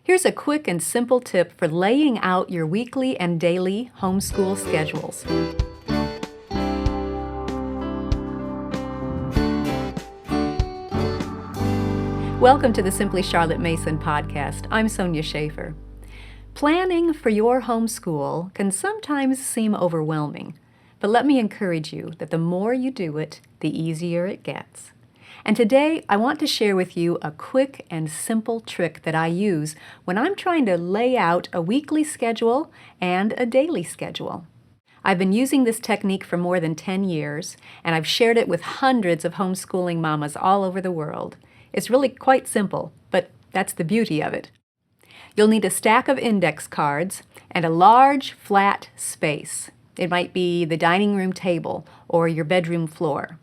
Here's a quick and simple tip for laying out your weekly and daily homeschool schedules. Welcome to the Simply Charlotte Mason podcast. I'm Sonia Schaefer. Planning for your homeschool can sometimes seem overwhelming, but let me encourage you that the more you do it, the easier it gets. And today, I want to share with you a quick and simple trick that I use when I'm trying to lay out a weekly schedule and a daily schedule. I've been using this technique for more than 10 years, and I've shared it with hundreds of homeschooling mamas all over the world. It's really quite simple, but that's the beauty of it. You'll need a stack of index cards and a large, flat space. It might be the dining room table or your bedroom floor.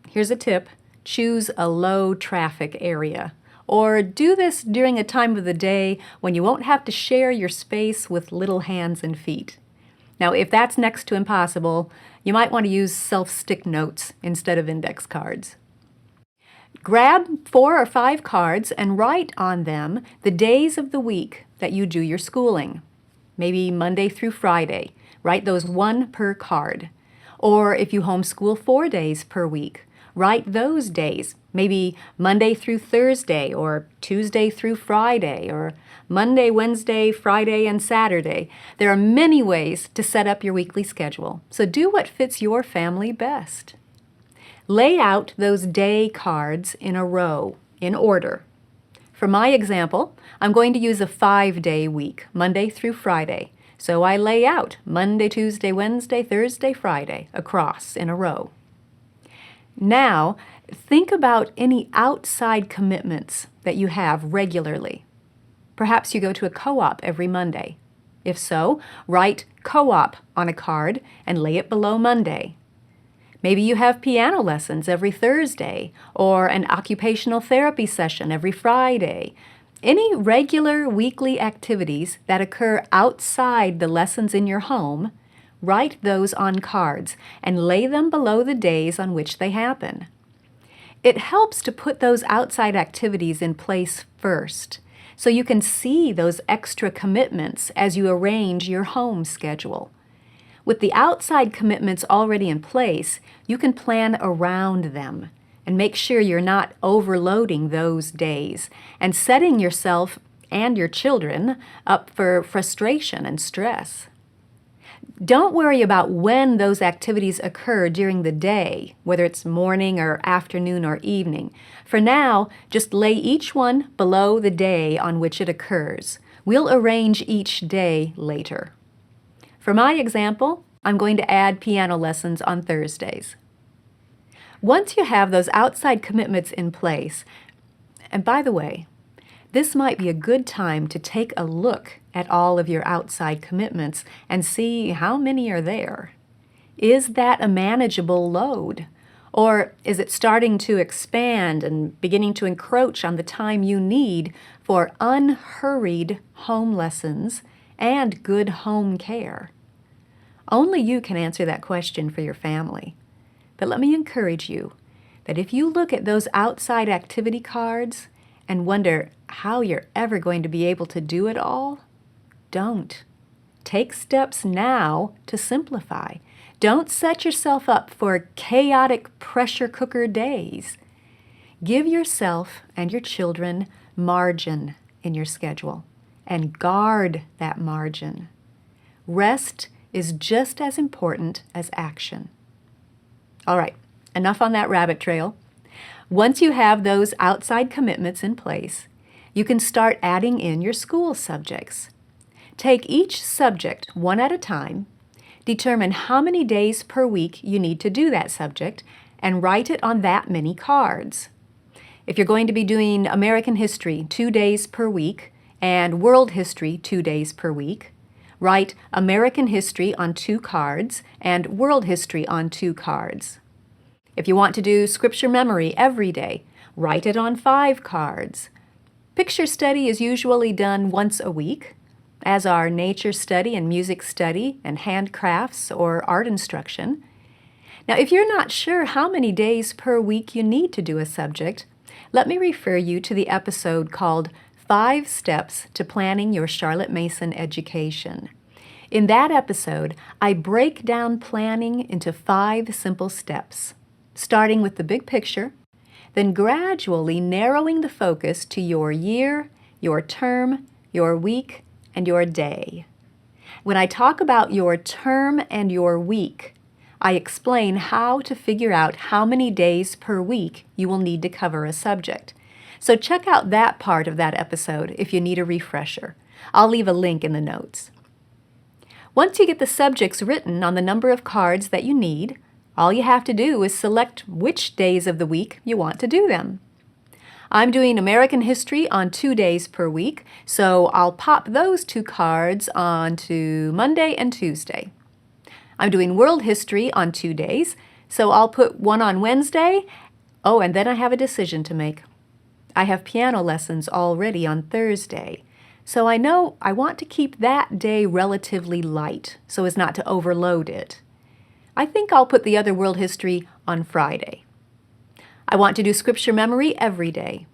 Here's a tip. Choose a low traffic area, or do this during a time of the day when you won't have to share your space with little hands and feet. Now, if that's next to impossible, you might want to use self-stick notes instead of index cards. Grab 4 or 5 cards and write on them the days of the week that you do your schooling. Maybe Monday through Friday. Write those one per card. Or if you homeschool 4 days per week, write those days, maybe Monday through Thursday, or Tuesday through Friday, or Monday, Wednesday, Friday, and Saturday. There are many ways to set up your weekly schedule, so do what fits your family best. Lay out those day cards in a row, in order. For my example, I'm going to use a 5-day week, Monday through Friday. So I lay out Monday, Tuesday, Wednesday, Thursday, Friday, across in a row. Now, think about any outside commitments that you have regularly. Perhaps you go to a co-op every Monday. If so, write co-op on a card and lay it below Monday. Maybe you have piano lessons every Thursday or an occupational therapy session every Friday. Any regular weekly activities that occur outside the lessons in your home, write those on cards and lay them below the days on which they happen. It helps to put those outside activities in place first, so you can see those extra commitments as you arrange your home schedule. With the outside commitments already in place, you can plan around them and make sure you're not overloading those days and setting yourself and your children up for frustration and stress. Don't worry about when those activities occur during the day, whether it's morning or afternoon or evening. For now, just lay each one below the day on which it occurs. We'll arrange each day later. For my example, I'm going to add piano lessons on Thursdays. Once you have those outside commitments in place, and by the way, this might be a good time to take a look at all of your outside commitments and see how many are there. Is that a manageable load? Or is it starting to expand and beginning to encroach on the time you need for unhurried home lessons and good home care? Only you can answer that question for your family. But let me encourage you that if you look at those outside activity cards and wonder how you're ever going to be able to do it all, don't. Take steps now to simplify. Don't set yourself up for chaotic pressure cooker days. Give yourself and your children margin in your schedule and guard that margin. Rest is just as important as action. All right, enough on that rabbit trail. Once you have those outside commitments in place, you can start adding in your school subjects. Take each subject one at a time, determine how many days per week you need to do that subject, and write it on that many cards. If you're going to be doing American history 2 days per week and world history 2 days per week, write American history on 2 cards and world history on 2 cards. If you want to do scripture memory every day, write it on 5 cards. Picture study is usually done once a week, as are nature study and music study and handcrafts or art instruction. Now, if you're not sure how many days per week you need to do a subject, let me refer you to the episode called 5 Steps to Planning Your Charlotte Mason Education. In that episode, I break down planning into 5 simple steps, starting with the big picture, then gradually narrowing the focus to your year, your term, your week, and your day. When I talk about your term and your week, I explain how to figure out how many days per week you will need to cover a subject. So check out that part of that episode if you need a refresher. I'll leave a link in the notes. Once you get the subjects written on the number of cards that you need, all you have to do is select which days of the week you want to do them. I'm doing American history on 2 days per week, so I'll pop those 2 cards onto Monday and Tuesday. I'm doing world history on 2 days, so I'll put one on Wednesday. Oh, and then I have a decision to make. I have piano lessons already on Thursday, so I know I want to keep that day relatively light so as not to overload it. I think I'll put the other world history on Friday. I want to do scripture memory every day.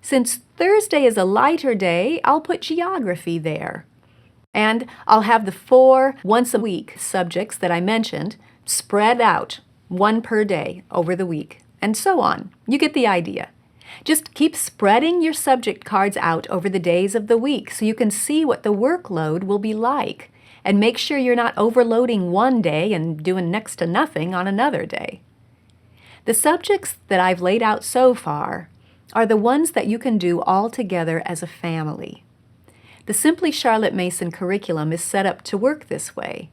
Since Thursday is a lighter day, I'll put geography there. And I'll have the 4 once-a-week subjects that I mentioned spread out, 1 per day over the week, and so on. You get the idea. Just keep spreading your subject cards out over the days of the week so you can see what the workload will be like, and make sure you're not overloading one day and doing next to nothing on another day. The subjects that I've laid out so far are the ones that you can do all together as a family. The Simply Charlotte Mason curriculum is set up to work this way.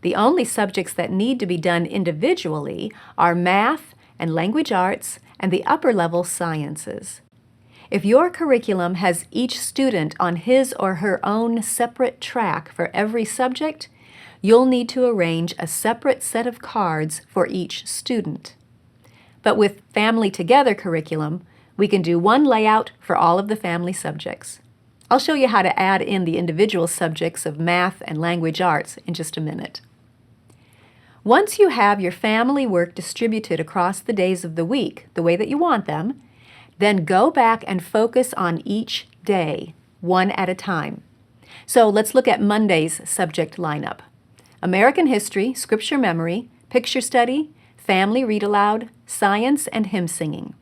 The only subjects that need to be done individually are math and language arts and the upper-level sciences. If your curriculum has each student on his or her own separate track for every subject, you'll need to arrange a separate set of cards for each student. But with Family Together curriculum, we can do one layout for all of the family subjects. I'll show you how to add in the individual subjects of math and language arts in just a minute. Once you have your family work distributed across the days of the week the way that you want them, then go back and focus on each day, one at a time. So let's look at Monday's subject lineup. American history, scripture memory, picture study, family read aloud, science, and hymn singing.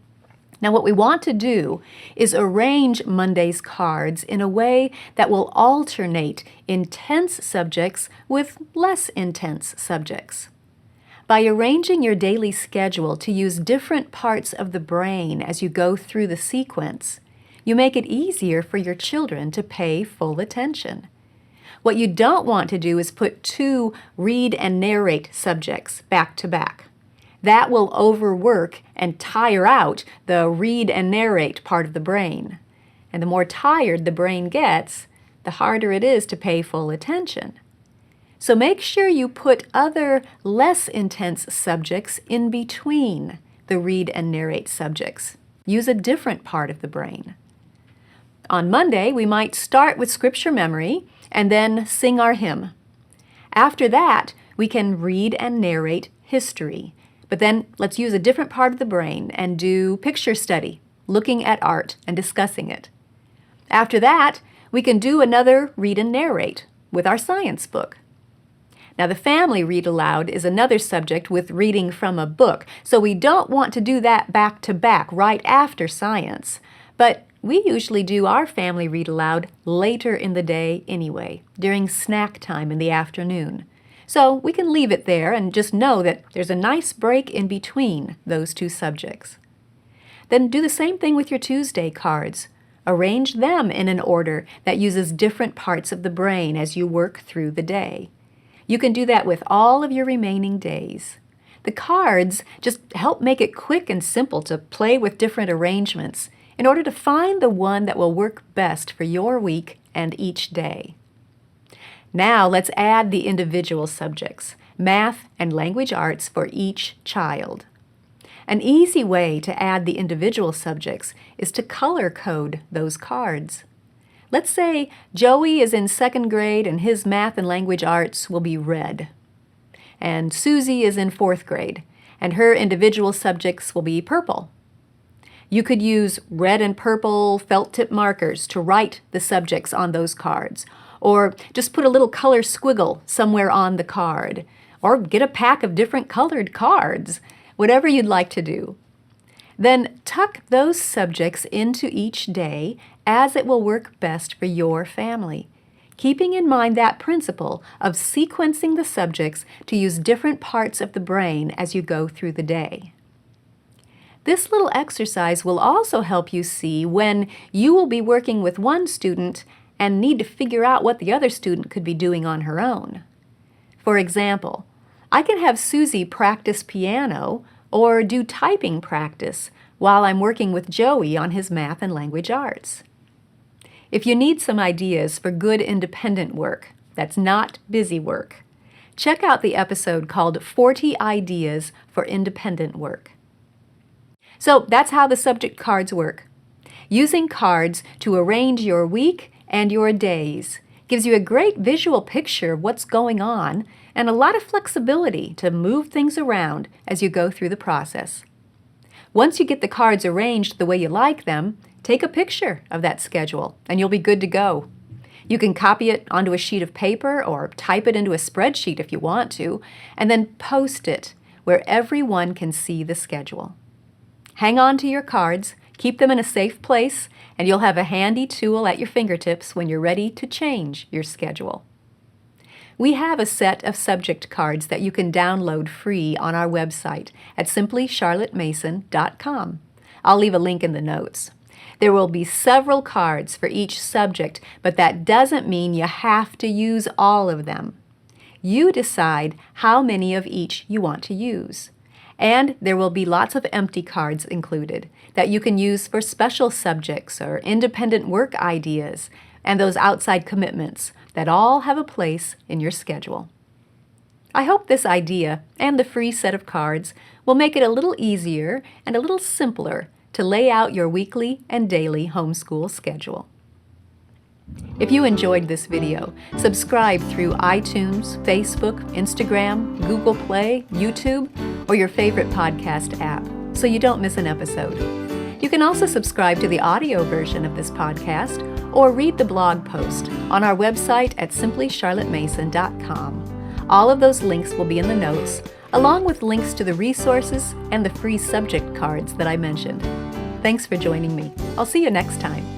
Now what we want to do is arrange Monday's cards in a way that will alternate intense subjects with less intense subjects. By arranging your daily schedule to use different parts of the brain as you go through the sequence, you make it easier for your children to pay full attention. What you don't want to do is put 2 read and narrate subjects back to back. That will overwork and tire out the read and narrate part of the brain. And the more tired the brain gets, the harder it is to pay full attention. So make sure you put other less intense subjects in between the read and narrate subjects. Use a different part of the brain. On Monday, we might start with scripture memory and then sing our hymn. After that, we can read and narrate history. But then let's use a different part of the brain and do picture study, looking at art and discussing it. After that, we can do another read and narrate with our science book. Now the family read aloud is another subject with reading from a book, so we don't want to do that back to back right after science. But we usually do our family read aloud later in the day anyway, during snack time in the afternoon. So we can leave it there and just know that there's a nice break in between those 2 subjects. Then do the same thing with your Tuesday cards. Arrange them in an order that uses different parts of the brain as you work through the day. You can do that with all of your remaining days. The cards just help make it quick and simple to play with different arrangements in order to find the one that will work best for your week and each day. Now let's add the individual subjects, math and language arts for each child. An easy way to add the individual subjects is to color code those cards. Let's say Joey is in 2nd grade and his math and language arts will be red. And Susie is in 4th grade and her individual subjects will be purple. You could use red and purple felt tip markers to write the subjects on those cards, or just put a little color squiggle somewhere on the card, or get a pack of different colored cards, whatever you'd like to do. Then tuck those subjects into each day as it will work best for your family, keeping in mind that principle of sequencing the subjects to use different parts of the brain as you go through the day. This little exercise will also help you see when you will be working with one student and need to figure out what the other student could be doing on her own. For example, I can have Susie practice piano or do typing practice while I'm working with Joey on his math and language arts. If you need some ideas for good independent work that's not busy work, check out the episode called 40 Ideas for Independent Work. So that's how the subject cards work. Using cards to arrange your week and your days gives you a great visual picture of what's going on and a lot of flexibility to move things around as you go through the process. Once you get the cards arranged the way you like them, take a picture of that schedule and you'll be good to go. You can copy it onto a sheet of paper or type it into a spreadsheet if you want to, and then post it where everyone can see the schedule. Hang on to your cards, keep them in a safe place, and you'll have a handy tool at your fingertips when you're ready to change your schedule. We have a set of subject cards that you can download free on our website at simplycharlottemason.com. I'll leave a link in the notes. There will be several cards for each subject, but that doesn't mean you have to use all of them. You decide how many of each you want to use. And there will be lots of empty cards included that you can use for special subjects or independent work ideas and those outside commitments that all have a place in your schedule. I hope this idea and the free set of cards will make it a little easier and a little simpler to lay out your weekly and daily homeschool schedule. If you enjoyed this video, subscribe through iTunes, Facebook, Instagram, Google Play, YouTube, or your favorite podcast app so you don't miss an episode. You can also subscribe to the audio version of this podcast or read the blog post on our website at simplycharlottemason.com. All of those links will be in the notes, along with links to the resources and the free subject cards that I mentioned. Thanks for joining me. I'll see you next time.